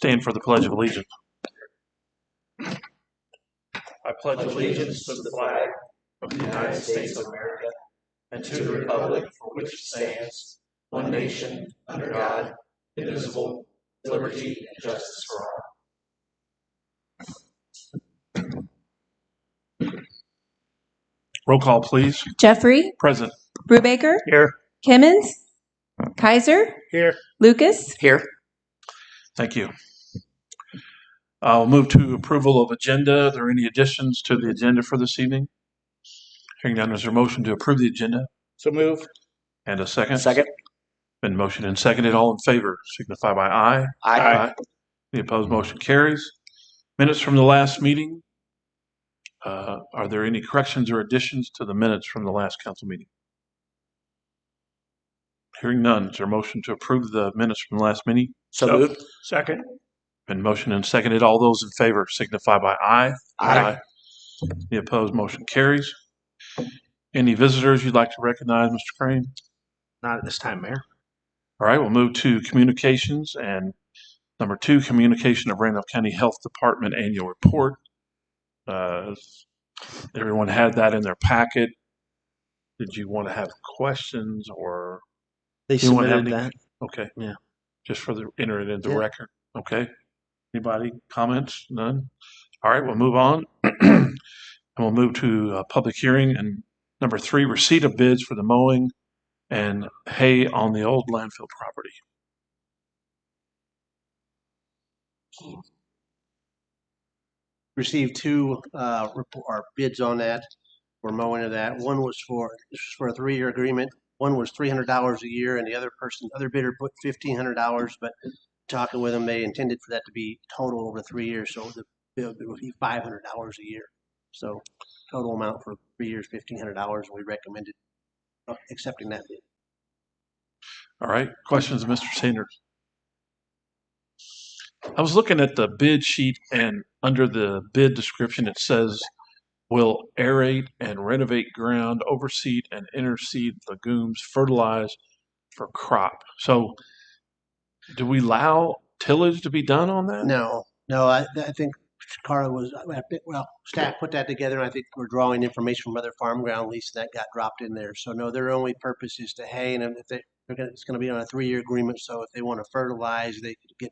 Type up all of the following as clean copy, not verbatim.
Stand for the Pledge of Allegiance. I pledge allegiance to the flag of the United States of America and to the republic for which it stands, one nation, under God, indivisible, with liberty and justice for all. Roll call, please. Jeffrey. Present. Brubaker. Here. Kimmons. Kaiser. Here. Lucas. Here. Thank you. I'll move to approval of agenda. Are there any additions to the agenda for this evening? Hearing none, is there a motion to approve the agenda? So moved. And a second? Second. Been motioned and seconded. All in favor signify by aye. Aye. The opposed motion carries. Minutes from the last meeting. Are there any corrections or additions to the minutes from the last council meeting? Hearing none, is there a motion to approve the minutes from the last meeting? So moved. Second. Been motioned and seconded. All those in favor signify by aye. Aye. The opposed motion carries. Any visitors you'd like to recognize, Mr. Crane? Not at this time, Mayor. All right, we'll move to communications. And number 2, communication of Randolph County Health Department annual report. Everyone had that in their packet. Did you want to have questions or? They Anyone have submitted any- that. Okay. Yeah. Just for the enter it into Yeah. record. Okay. Anybody comments? None. All right, we'll move on. And we'll move to a public hearing. And number 3, receipt of bids for the mowing and hay on the old landfill property. Received 2 bids on that. We're mowing of that. One was for a 3-year agreement. One was $300 a year, and the other bidder put $1,500. But talking with them, they intended for that to be total over 3 years, so the bill would be $500 a year. So total amount for 3 years, $1,500. We recommended accepting that bid. All right. Questions of Mr. Sanders? I was looking at the bid sheet, and under the bid description, it says will aerate and renovate ground, overseed and interseed lagoons, fertilize for crop. So do we allow tillage to be done on that? No, I think Carla staff put that together, and I think we're drawing information from other farm ground lease that got dropped in there. So no, their only purpose is to hay, and if it's going to be on a 3-year agreement. So if they want to fertilize, they could get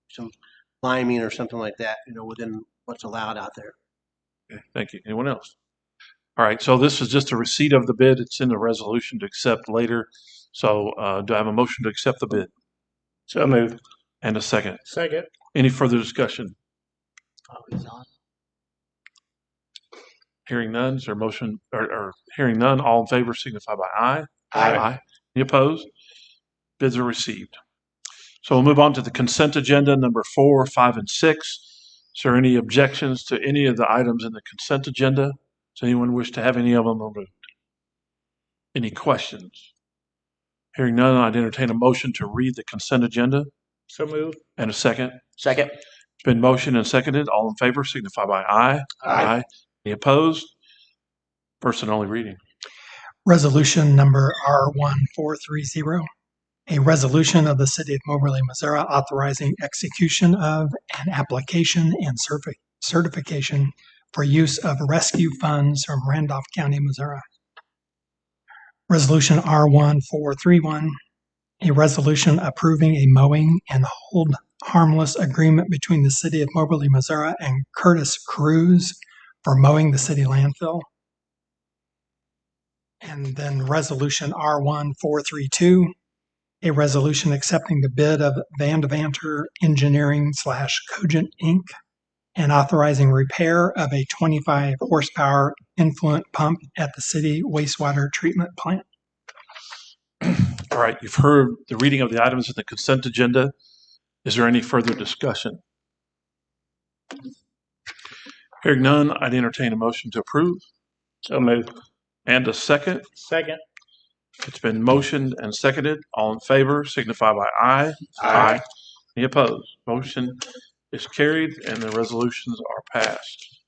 some liming or something like that, within what's allowed out there. Okay, thank you. Anyone else? All right, so this is just a receipt of the bid. It's in the resolution to accept later. So do I have a motion to accept the bid? So moved. And a second. Second. Any further discussion? Hearing none, is there a motion, or hearing none, all in favor signify by aye. Aye. Any opposed? Bids are received. So we'll move on to the consent agenda, number 4, 5, and 6. Is there any objections to any of the items in the consent agenda? Does anyone wish to have any of them removed? Any questions? Hearing none, I'd entertain a motion to read the consent agenda. So moved. And a second. Second. It's been motioned and seconded. All in favor signify by aye. Aye. Any opposed? First and only reading. Resolution number R1430, a resolution of the City of Moberly, Missouri, authorizing execution of an application and certification for use of rescue funds from Randolph County, Missouri. Resolution R1431, a resolution approving a mowing and hold harmless agreement between the City of Moberly, Missouri and Curtis Cruz for mowing the city landfill. And then resolution R1432, a resolution accepting the bid of Van Devanter Engineering / Cogent Inc. and authorizing repair of a 25 horsepower influent pump at the city wastewater treatment plant. All right, you've heard the reading of the items in the consent agenda. Is there any further discussion? Hearing none, I'd entertain a motion to approve. So moved. And a second. Second. It's been motioned and seconded. All in favor signify by aye. Aye. Any opposed? Motion is carried and the resolutions are passed.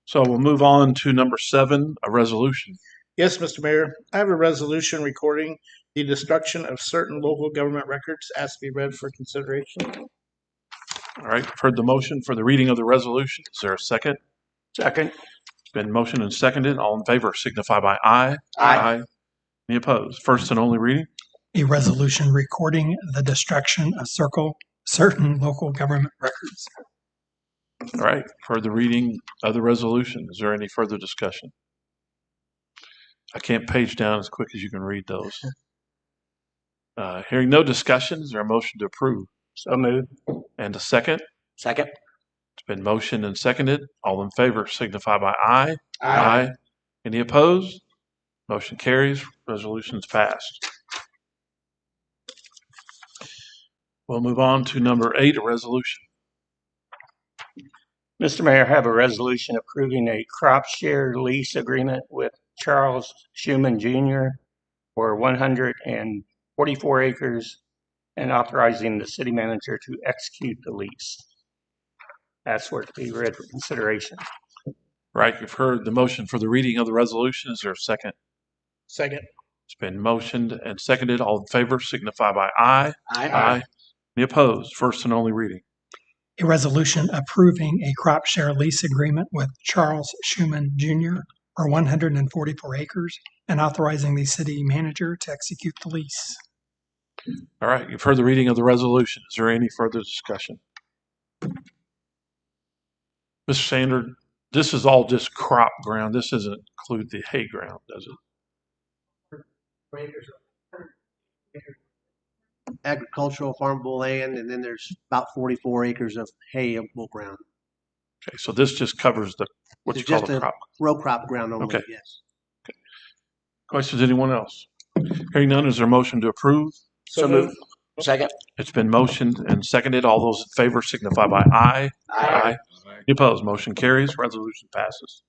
So we'll move on to number 7, a resolution. Yes, Mr. Mayor. I have a resolution recording the destruction of certain local government records asked to be read for consideration. All right, you've heard the motion for the reading of the resolution. Is there a second? Second. It's been motioned and seconded. All in favor signify by aye. Aye. Any opposed? First and only reading. A resolution recording the destruction of certain local government records. All right, for the reading of the resolution, is there any further discussion? I can't page down as quick as you can read those. Hearing no discussion, is there a motion to approve? So moved. And a second? Second. It's been motioned and seconded. All in favor signify by aye. Aye. Any opposed? Motion carries. Resolution's passed. We'll move on to number 8, a resolution. Mr. Mayor, I have a resolution approving a crop share lease agreement with Charles Schuman Jr. for 144 acres and authorizing the city manager to execute the lease. That's where to be read for consideration. Right, you've heard the motion for the reading of the resolution. Is there a second? Second. It's been motioned and seconded. All in favor signify by aye. Aye. Any opposed? First and only reading. A resolution approving a crop share lease agreement with Charles Schuman Jr. for 144 acres and authorizing the city manager to execute the lease. All right, you've heard the reading of the resolution. Is there any further discussion? Mr. Sanders, this is all just crop ground. This doesn't include the hay ground, does it? Agricultural farmable land, and then there's about 44 acres of hayable ground. Okay, so this just covers the what you It's call just the a crop. row crop ground only, Okay. yes. Questions, anyone else? Hearing none, is there a motion to approve? So moved. Second. It's been motioned and seconded. All those in favor signify by aye. Any opposed? Motion carries. Resolution passes.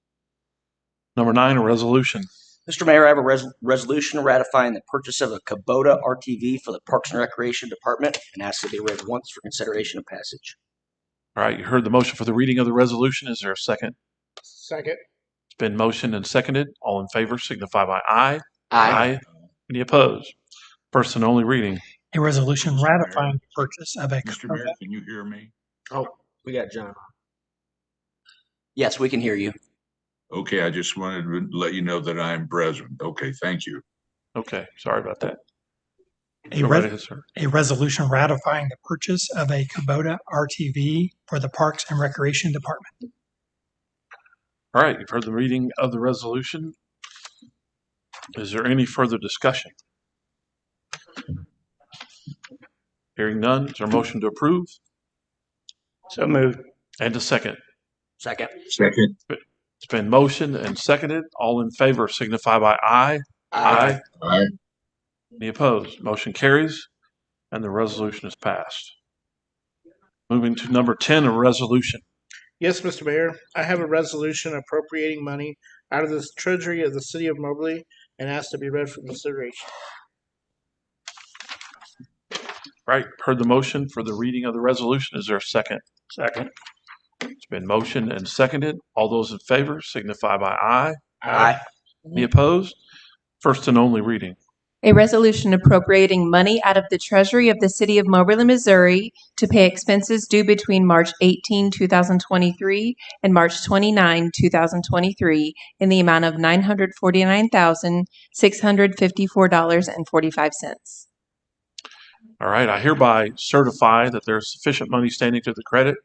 Number 9, a resolution. Mr. Mayor, I have a resolution ratifying the purchase of a Kubota RTV for the Parks and Recreation Department and ask to be read once for consideration of passage. All right, you heard the motion for the reading of the resolution. Is there a second? Second. It's been motioned and seconded. All in favor signify by aye. Any opposed? First and only reading. A resolution ratifying the purchase of a Mr. Mayor, can you hear me? We got John. Yes, we can hear you. Okay, I just wanted to let you know that I am present. Okay, thank you. Okay, sorry about that. A, Go right res- ahead, sir. a resolution ratifying the purchase of a Kubota RTV for the Parks and Recreation Department. All right, you've heard the reading of the resolution. Is there any further discussion? Hearing none, is there a motion to approve? So moved. And a second. Second. Second. It's been motioned and seconded. All in favor signify by aye. Aye. Any opposed? Motion carries, and the resolution is passed. Moving to number 10, a resolution. Yes, Mr. Mayor, I have a resolution appropriating money out of the treasury of the city of Moberly and ask to be read for consideration. Right, heard the motion for the reading of the resolution. Is there a second? Second. It's been motioned and seconded. All those in favor signify by aye. Aye. Any opposed? First and only reading. A resolution appropriating money out of the treasury of the city of Moberly, Missouri to pay expenses due between March 18, 2023 and March 29, 2023 in the amount of $949,654.45. All right, I hereby certify that there's sufficient money standing to the credit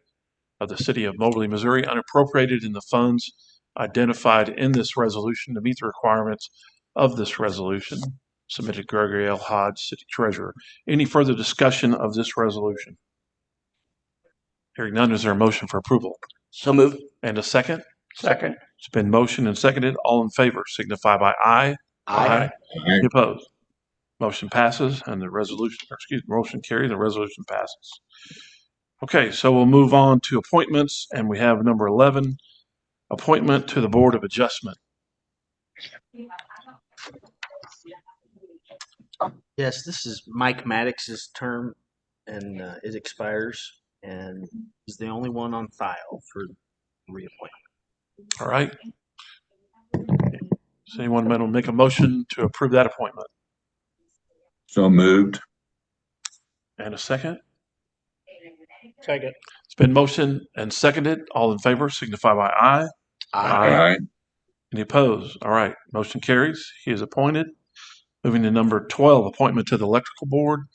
of the city of Moberly, Missouri, unappropriated in the funds identified in this resolution to meet the requirements of this resolution. Submitted Gregory L. Hodge, City Treasurer. Any further discussion of this resolution? Hearing none, is there a motion for approval? So moved. And a second? Second. It's been motioned and seconded. All in favor signify by aye. Aye. Any opposed? Motion passes and the motion carries and the resolution passes. Okay, so we'll move on to appointments, and we have number 11, appointment to the Board of Adjustment. Yes, this is Mike Maddox's term, and it expires, and he's the only one on file for reappointment. All right. Does anyone want to make a motion to approve that appointment? So moved. And a second? Second. It's been motioned and seconded. All in favor signify by aye. Aye. Any opposed? All right, motion carries. He is appointed. Moving to number 12, appointment to the electrical board.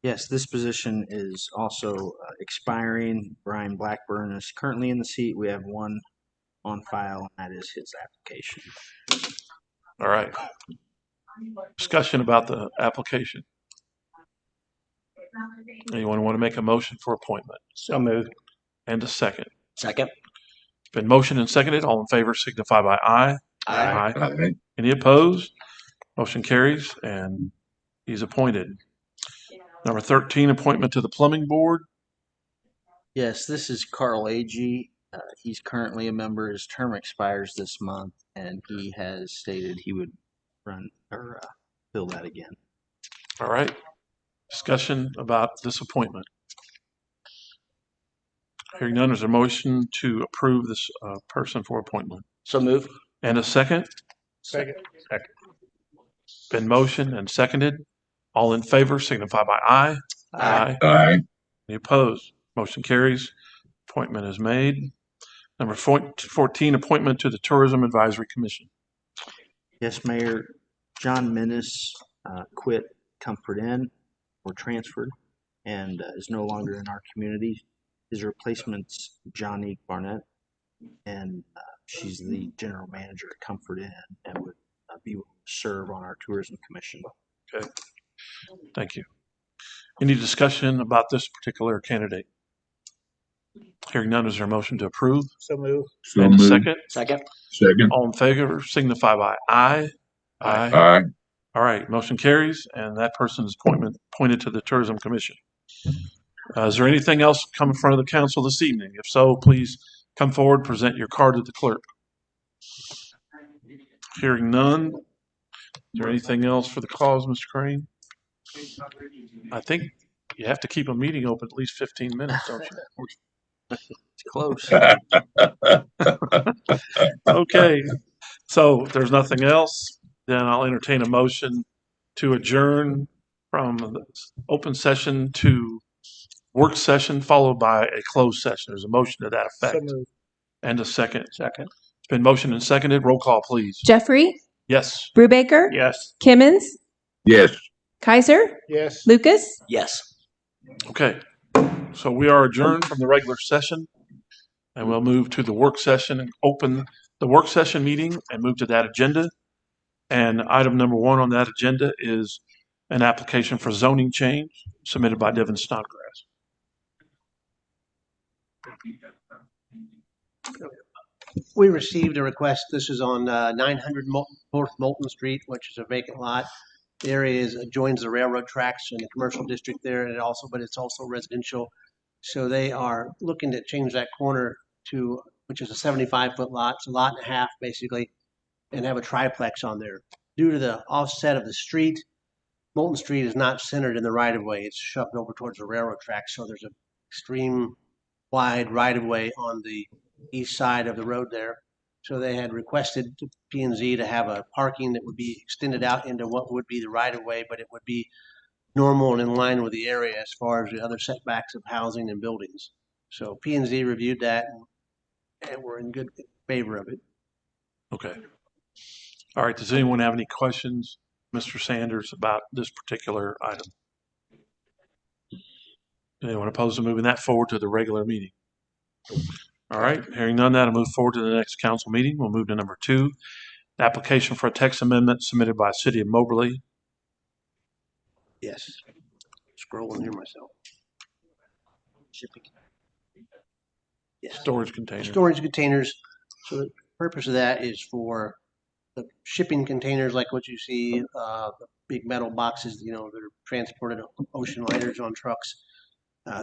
Yes, this position is also expiring. Brian Blackburn is currently in the seat. We have one on file, and that is his application. All right. Discussion about the application. Anyone want to make a motion for appointment? So moved. And a second. Second. It's been motioned and seconded. All in favor signify by aye. Aye. Aye. Any opposed? Motion carries, and he's appointed. Number 13, appointment to the plumbing board. Yes, this is Carl Agee. He's currently a member. His term expires this month, and he has stated he would run or fill that again. All right. Discussion about this appointment. Hearing none, is there a motion to approve this person for appointment? So move. And a second? Second. Been motioned and seconded. All in favor signify by aye. Aye. Any opposed? Motion carries. Appointment is made. Number 14, appointment to the Tourism Advisory Commission. Yes, Mayor. John Minnis quit Comfort Inn or transferred and is no longer in our community. His replacement's Johnny Barnett, and she's the general manager at Comfort Inn and would be able to serve on our tourism commission. Okay. Thank you. Any discussion about this particular candidate? Hearing none, is there a motion to approve? So moved. So And a moved. second? Second. Second. All in favor signify by aye. Aye. All right, motion carries, and that person is appointed to the Tourism Commission. Is there anything else come in front of the council this evening? If so, please come forward, present your card to the clerk. Hearing none. Is there anything else for the cause, Mr. Crane? I think you have to keep a meeting open at least 15 minutes, don't you? It's close. Okay, so if there's nothing else, then I'll entertain a motion to adjourn from the open session to work session followed by a closed session. There's a motion to that effect. And a second. Second. It's been motioned and seconded. Roll call, please. Jeffrey, Yes. Brubaker, Yes. Kimmons, Yes. Kaiser, Yes. Lucas. Yes. Okay. So we are adjourned from the regular session, and we'll move to the work session and open the work session meeting and move to that agenda. And item number 1 on that agenda is an application for zoning change submitted by Devin Snodgrass. We received a request. This is on 900 North Moulton Street, which is a vacant lot. The area adjoins the railroad tracks in the commercial district there, and but it's also residential. So they are looking to change that corner to, which is a 75-foot lot. It's a lot and a half basically, and have a triplex on there. Due to the offset of the street, Moulton Street is not centered in the right of way. It's shoved over towards the railroad tracks. So there's an extreme wide right of way on the east side of the road there. So they had requested to P&Z to have a parking that would be extended out into what would be the right of way, but it would be normal and in line with the area as far as the other setbacks of housing and buildings. So P&Z reviewed that and we're in good favor of it. Okay. All right. Does anyone have any questions, Mr. Sanders, about this particular item? Anyone opposed to moving that forward to the regular meeting? All right. Hearing none, that'll move forward to the next council meeting. We'll move to number 2, the application for a text amendment submitted by City of Moberly. Yes. Scrolling here myself. Shipping. Yes. Storage container. Storage containers. So the purpose of that is for the shipping containers like what you see, the big metal boxes, that are transported ocean liners on trucks.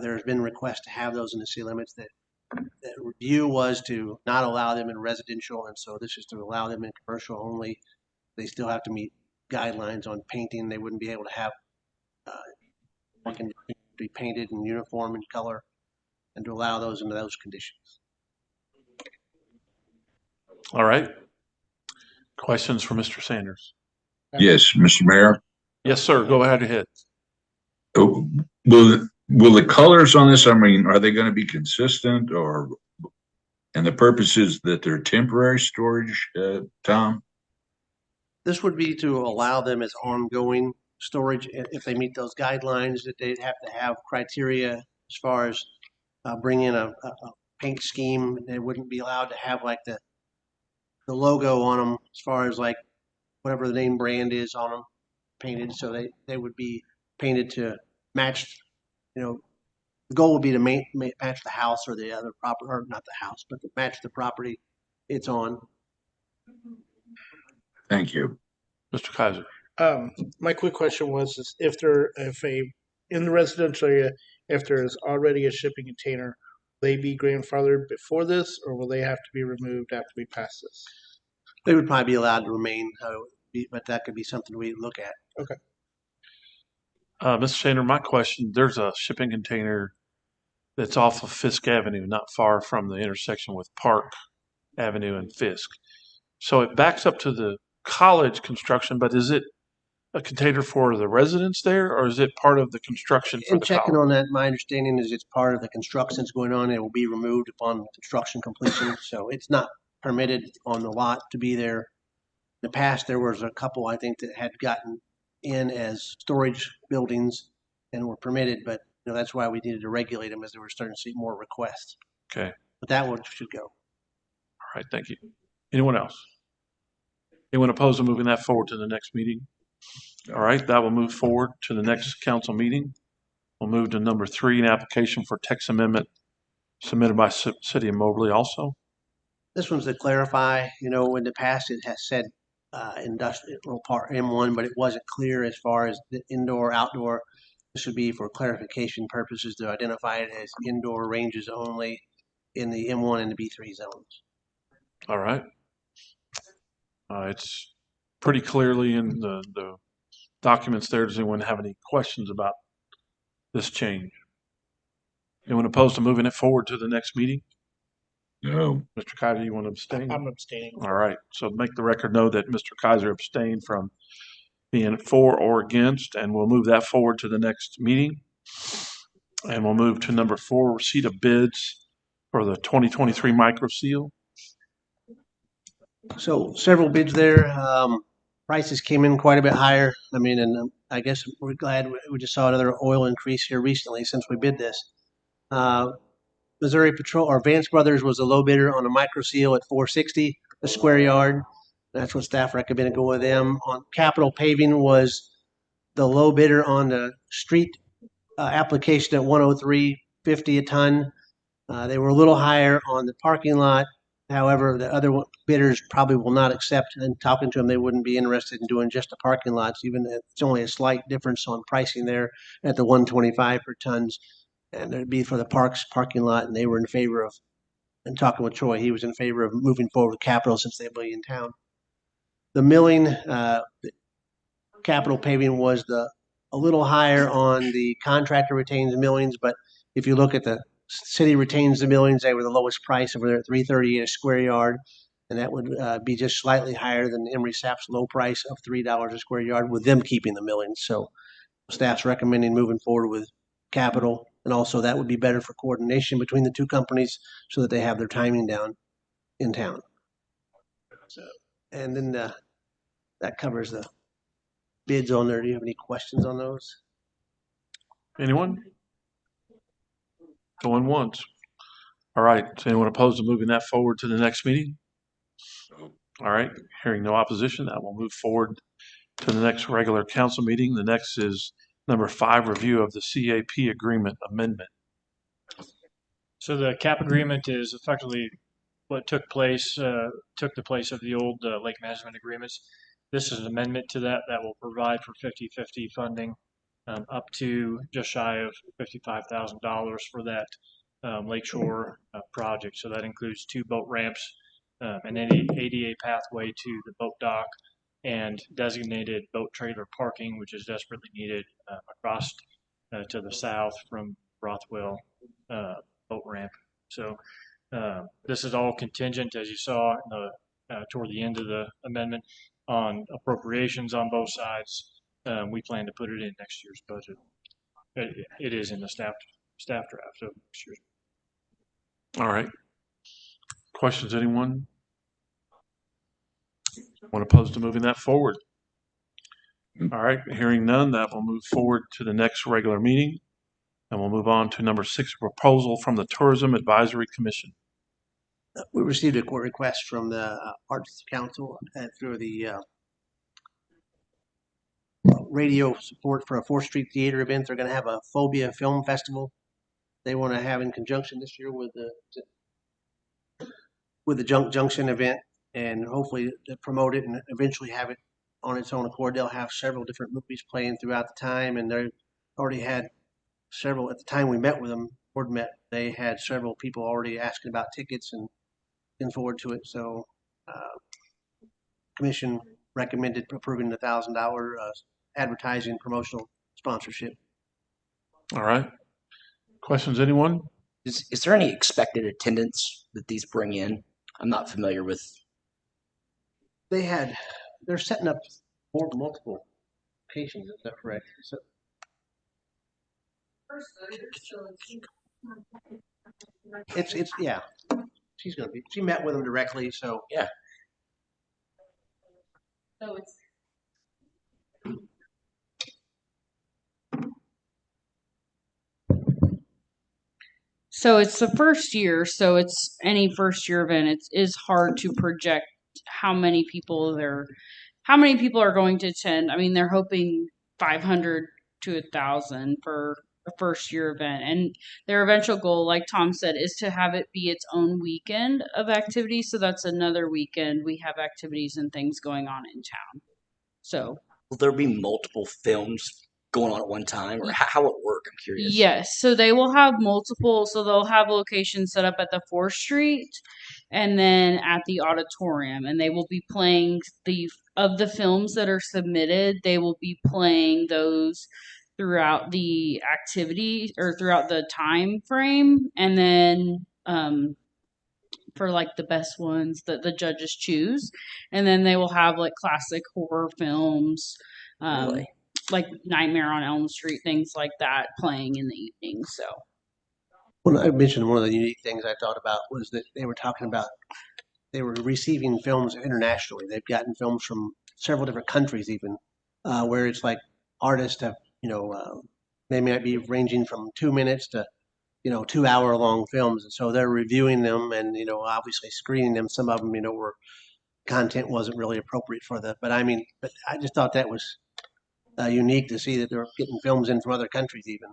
There's been requests to have those in the city limits. That review was to not allow them in residential, and so this is to allow them in commercial only. They still have to meet guidelines on painting. They wouldn't be able to have be painted in uniform in color, and to allow those into those conditions. All right. Questions for Mr. Sanders? Yes, Mr. Mayor. Yes, sir. Go ahead. Will Will the colors on this, I mean, are they going to be consistent or, and the purpose is that they're temporary storage, Tom? This would be to allow them as ongoing storage if they meet those guidelines, that they'd have to have criteria as far as bring in a paint scheme. They wouldn't be allowed to have like the logo on them as far as like whatever the name brand is on them painted. So they would be painted to match, you know, the goal would be to match the house or the other property, or not the house, but to match the property it's on. Thank you. Mr. Kaiser. My quick question was, is if in the residential area, if there is already a shipping container, will they be grandfathered before this, or will they have to be removed after we pass this? They would probably be allowed to remain, but that could be something we look at. Okay. Mr. Shaner, my question, there's a shipping container that's off of Fisk Avenue, not far from the intersection with Park Avenue and Fisk. So it backs up to the college construction, but is it a container for the residents there, or is it part of the construction for And the checking college? on that, my understanding is it's part of the construction that's going on. It will be removed upon construction completion. So it's not permitted on the lot to be there. In the past, there was a couple, I think, that had gotten in as storage buildings and were permitted, but that's why we needed to regulate them as they were starting to see more requests. Okay. But that one should go. All right, thank you. Anyone else? Anyone opposed to moving that forward to the next meeting? All right, that will move forward to the next council meeting. We'll move to number 3, an application for text amendment submitted by City of Moberly also. This one's to clarify, in the past it has said industrial park M1, but it wasn't clear as far as the indoor, outdoor. This would be for clarification purposes to identify it as indoor ranges only in the M1 and the B3 zones. All right. It's pretty clearly in the documents there. Does anyone have any questions about this change? Anyone opposed to moving it forward to the next meeting? No. Mr. Kaiser, you want to abstain? I'm abstaining. All right. So make the record know that Mr. Kaiser abstained from being for or against, and we'll move that forward to the next meeting. And we'll move to number 4, receipt of bids for the 2023 micro seal. So several bids there. Prices came in quite a bit higher. I mean, and I guess we're glad we just saw another oil increase here recently since we bid this. Missouri Patrol or Vance Brothers was a low bidder on a micro seal at $460 a square yard. That's what staff recommended go with them. On Capital Paving was the low bidder on the street application at $103.50 a ton. They were a little higher on the parking lot. However, the other bidders probably will not accept, and talking to them, they wouldn't be interested in doing just the parking lots, even if it's only a slight difference on pricing there at the 125 per tons. And it'd be for the parking lot, and they were in favor of, and talking with Troy, he was in favor of moving forward with Capital since they'll be in town. The milling, Capital Paving was a little higher on the contractor retains millings, but if you look at the city retains the millings, they were the lowest price over there at $3.38 a square yard, and that would be just slightly higher than Emery Sapp's low price of $3 a square yard, with them keeping the millings. So staff's recommending moving forward with Capital, and also that would be better for coordination between the two companies so that they have their timing down in town. So, and then that covers the bids on there. Do you have any questions on those? Anyone? Going once. All right. So anyone opposed to moving that forward to the next meeting? All right. Hearing no opposition, that will move forward to the next regular council meeting. The next is number 5, review of the CAP agreement amendment. So the CAP agreement is effectively what took the place of the old lake management agreements. This is an amendment to that will provide for 50-50 funding up to just shy of $55,000 for that lakeshore project. So that includes 2 boat ramps, an ADA pathway to the boat dock, and designated boat trailer parking, which is desperately needed across to the south from Rothwell boat ramp. So this is all contingent, as you saw toward the end of the amendment, on appropriations on both sides. We plan to put it in next year's budget. It is in the staff draft. So sure. All right. Questions, anyone? Want opposed to moving that forward? All right, hearing none, that will move forward to the next regular meeting. And we'll move on to number 6, proposal from the Tourism Advisory Commission. We received a court request from the Arts Council through the radio support for a 4th Street Theater event. They're going to have a Phobia Film Festival. They want to have in conjunction this year with the Junction event, and hopefully promote it and eventually have it on its own accord. They'll have several different movies playing throughout the time, and they already had several at the time we met with them. Board met. They had several people already asking about tickets and looking forward to it. So, Commission recommended approving the $1,000 advertising promotional sponsorship. All right. Questions, anyone? Is there any expected attendance that these bring in? I'm not familiar with. They're setting up multiple locations. Is that correct? So, it's yeah. She met with them directly, so yeah. So it's So it's the first year, so it's any first year event. It is hard to project how many people are going to attend. I mean, they're hoping 500 to 1,000 for a first year event, and their eventual goal, like Tom said, is to have it be its own weekend of activities. So that's another weekend we have activities and things going on in town. So will there be multiple films going on at one time, or how will it work? I'm curious. Yes, so they will have multiple. So they'll have locations set up at the 4th Street, and then at the auditorium, and they will be playing of the films that are submitted. They will be playing those throughout the activity or throughout the time frame, and then for like the best ones that the judges choose, and then they will have like classic horror films. Really? Like Nightmare on Elm Street, things like that, playing in the evening. So, well, I mentioned one of the unique things I thought about was that they were talking about they were receiving films internationally. They've gotten films from several different countries, even where it's like artists have, they might be ranging from 2 minutes to 2 hour long films, and so they're reviewing them and obviously screening them. Some of them, where content wasn't really appropriate for that. But I just thought that was unique to see that they're getting films in from other countries even.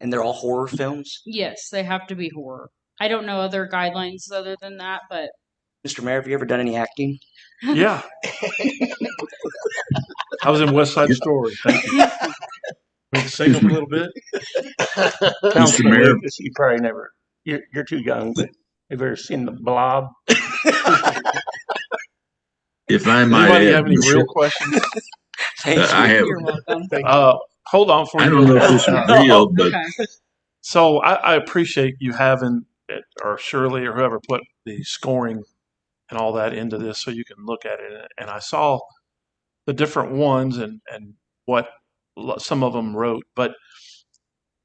And they're all horror films? Yes, they have to be horror. I don't know other guidelines other than that, but... Mr. Mayor, have you ever done any acting? Yeah. I was in West Side Story. Thank you. We can sing them a little bit. Mr. Mayor, you probably never. You're too young, but have you ever seen The Blob? if I might Anybody add, have any real questions? I have. You're welcome. Hold on for I don't know if this is real, but Okay. So I appreciate you having it, or Shirley or whoever put the scoring and all that into this so you can look at it. And I saw the different ones and what some of them wrote. But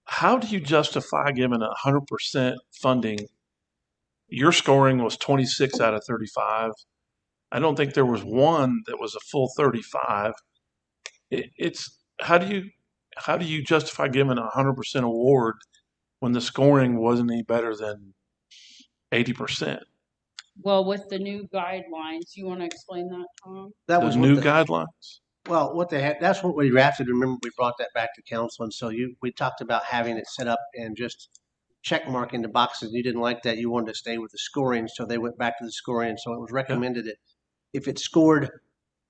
how do you justify giving 100% funding? Your scoring was 26 out of 35. I don't think there was one that was a full 35. It's how do you justify giving 100% award when the scoring wasn't any better than 80%? Well, with the new guidelines, you want to explain that, Tom? That The was new guidelines. Well, what they had, that's what we drafted. Remember, we brought that back to council, and so we talked about having it set up and just check marking the boxes. You didn't like that. You wanted to stay with the scoring, so they went back to the scoring. And so it was recommended that if it scored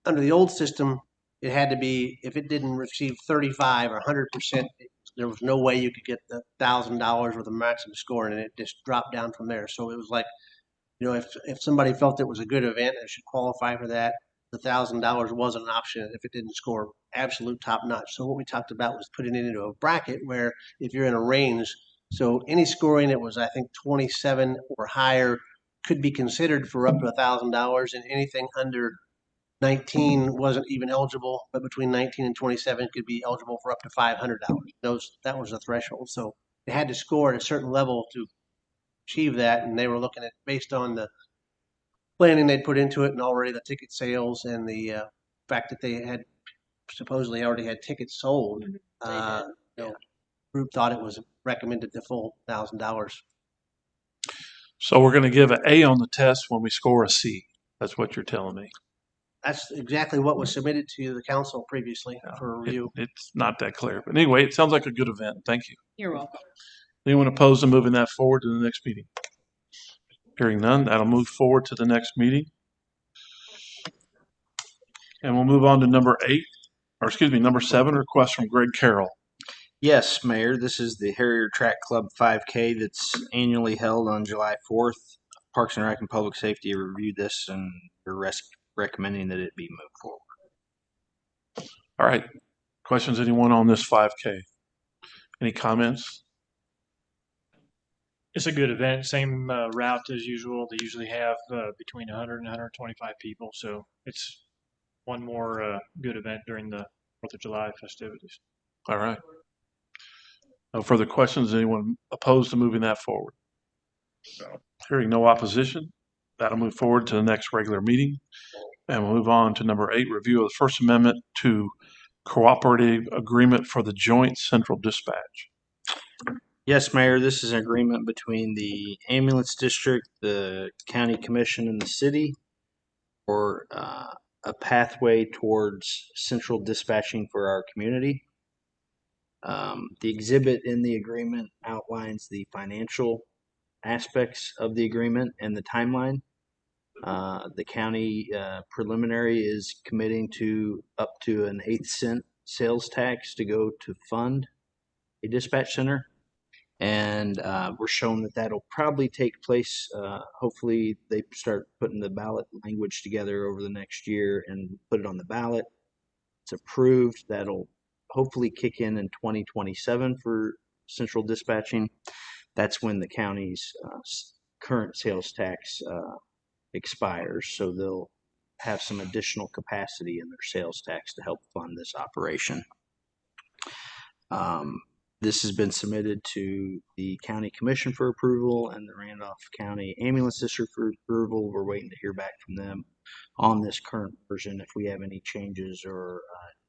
under the old system, it had to be, if it didn't receive 35 or 100%, there was no way you could get the $1,000 with the maximum score, and it just dropped down from there. So it was like, if somebody felt it was a good event and should qualify for that, the $1,000 wasn't an option if it didn't score absolute top notch. So what we talked about was putting it into a bracket where if you're in a range, so any scoring that was, I think, 27 or higher could be considered for up to $1,000, and anything under 19 wasn't even eligible, but between 19 and 27 could be eligible for up to $500. That was the threshold. So they had to score at a certain level to achieve that, and they were looking at based on the planning they'd put into it and already the ticket sales and the fact that they had supposedly already had tickets sold. Group thought it was recommended the full $1,000. So we're going to give an A on the test when we score a C. That's what you're telling me. That's exactly what was submitted to the council previously for review. It's not that clear. But anyway, it sounds like a good event. Thank you. You're welcome. Anyone opposed to moving that forward to the next meeting? Hearing none, that'll move forward to the next meeting. And we'll move on to number 7, request from Greg Carroll. Yes, Mayor, this is the Harrier Track Club 5K that's annually held on July 4th. Parks and Rec and Public Safety reviewed this and we're recommending that it be moved forward. All right. Questions, anyone on this 5K? Any comments? It's a good event. Same route as usual. They usually have between 100 and 125 people. So it's one more good event during the 4th of July festivities. All right. No further questions. Anyone opposed to moving that forward? Hearing no opposition, that'll move forward to the next regular meeting. And we'll move on to number 8, review of the First Amendment to Cooperative Agreement for the Joint Central Dispatch. Yes, Mayor, this is an agreement between the ambulance district, the county commission, and the city for a pathway towards central dispatching for our community. The exhibit in the agreement outlines the financial aspects of the agreement and the timeline. The county preliminary is committing to up to an 8-cent sales tax to go to fund a dispatch center. And we're shown that that'll probably take place. Hopefully they start putting the ballot language together over the next year and put it on the ballot. It's approved. That'll hopefully kick in 2027 for central dispatching. That's when the county's current sales tax expires. So they'll have some additional capacity in their sales tax to help fund this operation. This has been submitted to the county commission for approval and the Randolph County Ambulance District for approval. We're waiting to hear back from them on this current version. If we have any changes or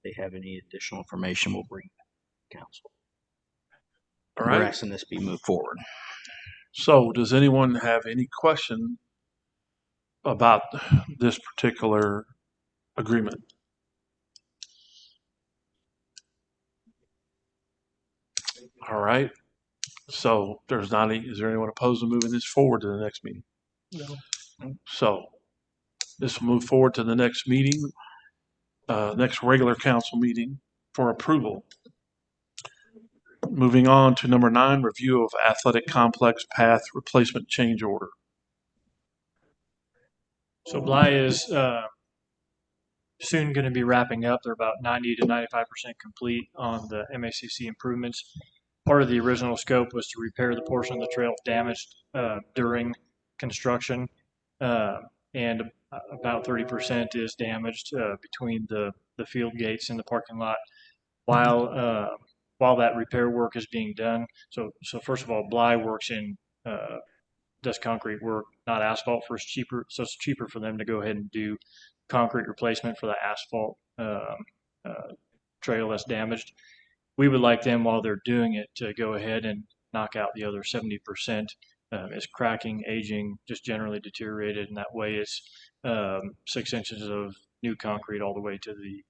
they have any additional information, we'll bring it back to council. All right. We're asking this be moved forward. So does anyone have any question about this particular agreement? All right. So is there anyone opposed to moving this forward to the next meeting? No. So this will move forward to the next meeting, next regular council meeting for approval. Moving on to number 9, review of athletic complex path replacement change order. So Bly is soon going to be wrapping up. They're about 90 to 95% complete on the MACC improvements. Part of the original scope was to repair the portion of the trail damaged during construction, and about 30% is damaged between the field gates and the parking lot while that repair work is being done. So first of all, Bly works in does concrete work, not asphalt, for it's cheaper. So it's cheaper for them to go ahead and do concrete replacement for the asphalt trail that's damaged. We would like them, while they're doing it, to go ahead and knock out the other 70%. It's cracking, aging, just generally deteriorated, and that way it's 6 inches of new concrete all the way to the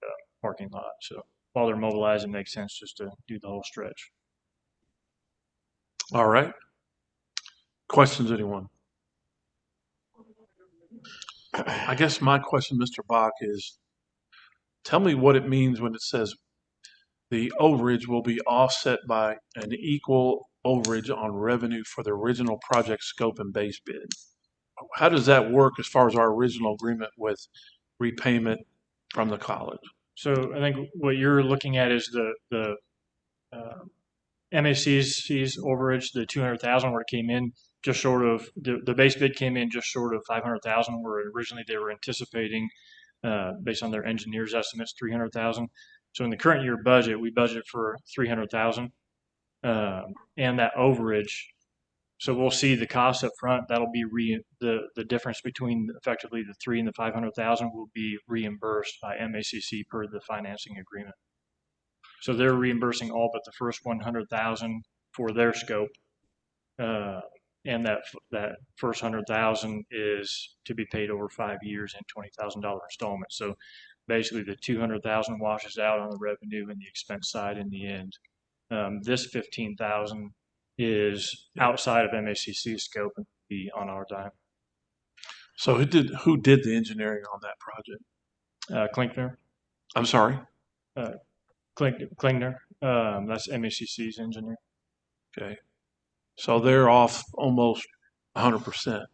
parking lot. So while they're mobilized, it makes sense just to do the whole stretch. All right. Questions, anyone? I guess my question, Mr. Bach, is tell me what it means when it says the overage will be offset by an equal overage on revenue for the original project scope and base bid. How does that work as far as our original agreement with repayment from the college? So I think what you're looking at is the MACC's overage, the $200,000, where it came in just short of the base bid came in just short of $500,000, where originally they were anticipating based on their engineer's estimates, 300,000. So in the current year budget, we budgeted for 300,000, and that overage. So we'll see the cost up front. That'll be the difference between effectively the 300,000 and the 500,000 will be reimbursed by MACC per the financing agreement. So they're reimbursing all but the first 100,000 for their scope, and that first 100,000 is to be paid over 5 years in $20,000 installments. So basically, the 200,000 washes out on the revenue and the expense side in the end. This 15,000 is outside of MACC's scope and be on our dime. So who did the engineering on that project? Klinkner. I'm sorry? Klingner. That's MACC's engineer. Okay. So they're off almost 100%.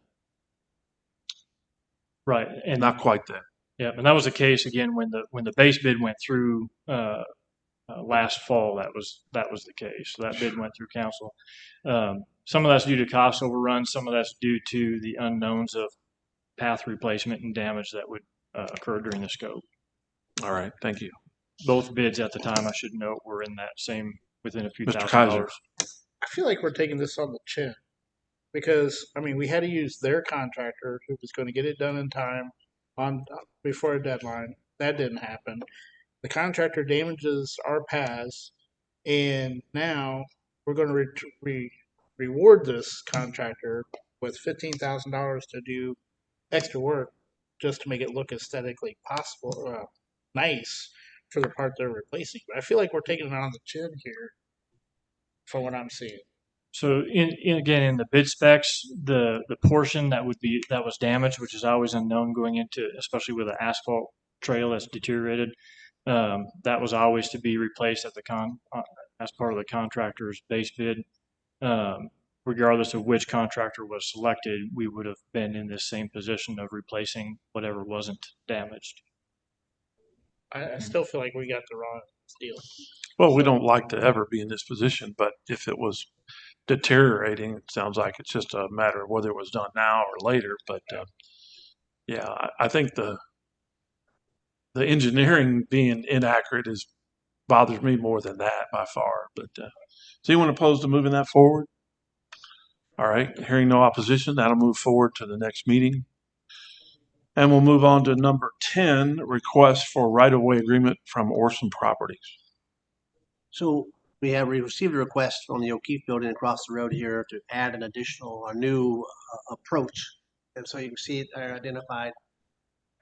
Right. And not quite that. Yeah, and that was the case again when the base bid went through last fall. That was the case. So that bid went through council. Some of that's due to cost overruns. Some of that's due to the unknowns of path replacement and damage that would occur during the scope. All right, thank you. Both bids at the time, I should note, were in that same within a few Mr. $1,000. Kaiser. I feel like we're taking this on the chin because I mean we had to use their contractor who was going to get it done in time before a deadline. That didn't happen. The contractor damages our paths, and now we're going to reward this contractor with $15,000 to do extra work just to make it look aesthetically possible, nice for the part they're replacing. But I feel like we're taking it on the chin here, from what I'm seeing. So in the bid specs, the portion that was damaged, which is always unknown going into, especially with an asphalt trail that's deteriorated, that was always to be replaced at as part of the contractor's base bid. Regardless of which contractor was selected, we would have been in this same position of replacing whatever wasn't damaged. I still feel like we got the wrong deal. Well, we don't like to ever be in this position, but if it was deteriorating, it sounds like it's just a matter of whether it was done now or later. But yeah, I think the engineering being inaccurate bothers me more than that by far. But is anyone opposed to moving that forward? All right, hearing no opposition, that'll move forward to the next meeting. And we'll move on to number 10, request for right-of-way agreement from Orson Properties. So we received a request from the O'Keefe building across the road here to add a new approach. And so you can see it there identified.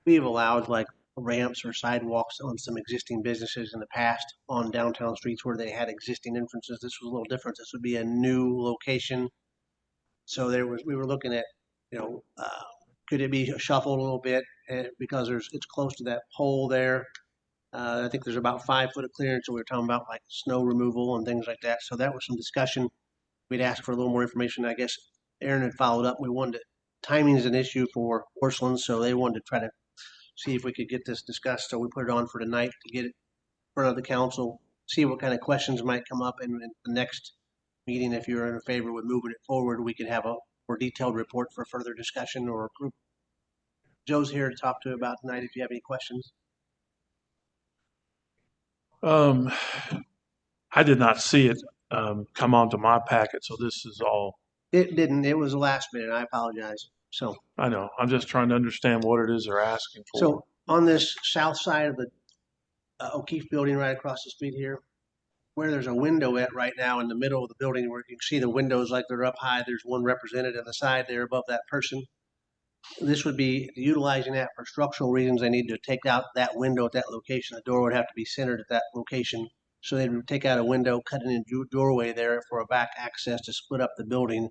We've allowed like ramps or sidewalks on some existing businesses in the past on downtown streets where they had existing entrances. This was a little different. This would be a new location. So we were looking at, could it be shuffled a little bit because it's close to that pole there. I think there's about 5 foot of clearance. So we were talking about like snow removal and things like that. So that was some discussion. We'd asked for a little more information. I guess Aaron had followed up. We wanted timing is an issue for Porcelain, so they wanted to try to see if we could get this discussed. So we put it on for tonight to get it in front of the council, see what kind of questions might come up in the next meeting. If you're in favor with moving it forward, we could have a more detailed report for further discussion or group. Joe's here to talk to about tonight if you have any questions. I did not see it come onto my packet, so this is all. It didn't. It was the last minute. I apologize. So I know. I'm just trying to understand what it is they're asking for. So on this south side of the O'Keefe building, right across the street here, where there's a window at right now in the middle of the building, where you can see the windows like they're up high. There's one represented on the side there above that person. This would be utilizing that for structural reasons. They need to take out that window at that location. The door would have to be centered at that location. So they would take out a window, cut in a doorway there for a back access to split up the building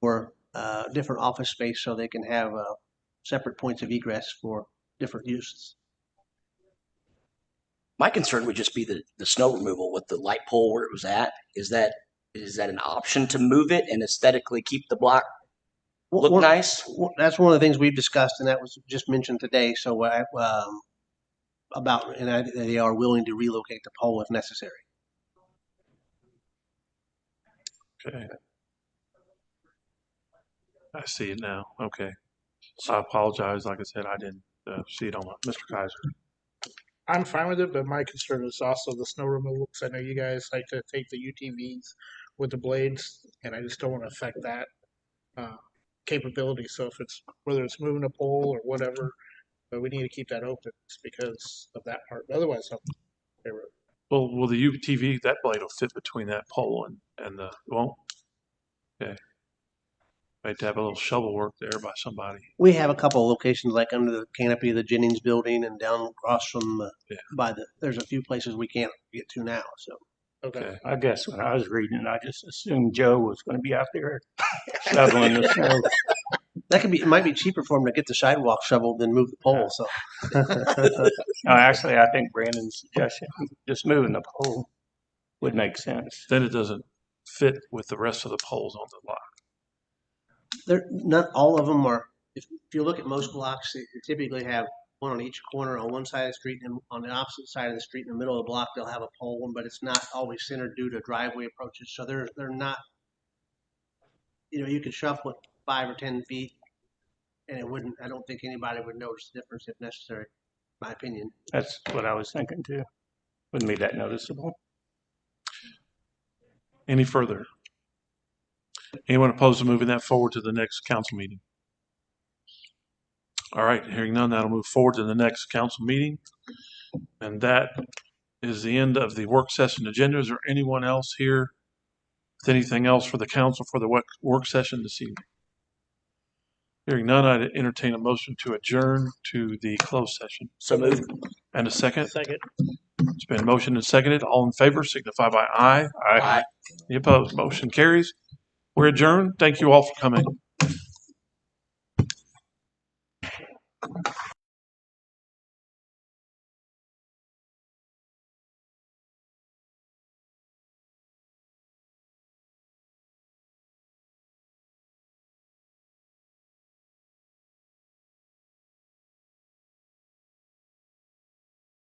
for different office space so they can have separate points of egress for different uses. My concern would just be the snow removal with the light pole where it was at. Is that an option to move it and aesthetically keep the block look nice? That's one of the things we've discussed, and that was just mentioned today. So they are willing to relocate the pole if necessary. Okay. I see it now. Okay. So I apologize. Like I said, I didn't. see it on Mr. Kaiser. I'm fine with it, but my concern is also the snow removal because I know you guys like to take the UTVs with the blades, and I just don't want to affect that capability. So if it's whether it's moving a pole or whatever, but we need to keep that open because of that part. Otherwise, I'm in favor of it. Well, will the UTV, that blade will fit between that pole and the, won't? Okay. Might have a little shovel work there by somebody. We have a couple of locations like under the canopy of the Jennings building and down across from there's a few places we can't get to now. So Okay. I guess when I was reading it, I just assumed Joe was going to be out there shoveling the snow. that could be. It might be cheaper for him to get the sidewalk shoveled than move the pole. So No, actually, I think Brandon's suggestion, just moving the pole, would make sense. Then it doesn't fit with the rest of the poles on the lot. they're not all of them are. If you look at most blocks, they typically have one on each corner on one side of the street, and on the opposite side of the street in the middle of the block they'll have a pole, but it's not always centered due to driveway approaches. So they're not. You could shuffle it 5 or 10 feet, and it wouldn't. I don't think anybody would notice the difference if necessary. My opinion. That's what I was thinking too. Wouldn't be that noticeable. Any further? Anyone opposed to moving that forward to the next council meeting? All right, hearing none, that'll move forward to the next council meeting. And that is the end of the work session agenda. Is there anyone else here with anything else for the council for the work session this evening? Hearing none, I'd entertain a motion to adjourn to the closed session. So moved. And a second? Second. It's been motioned and seconded. All in favor signify by aye. Aye. Any opposed? Motion carries. We're adjourned. Thank you all for coming.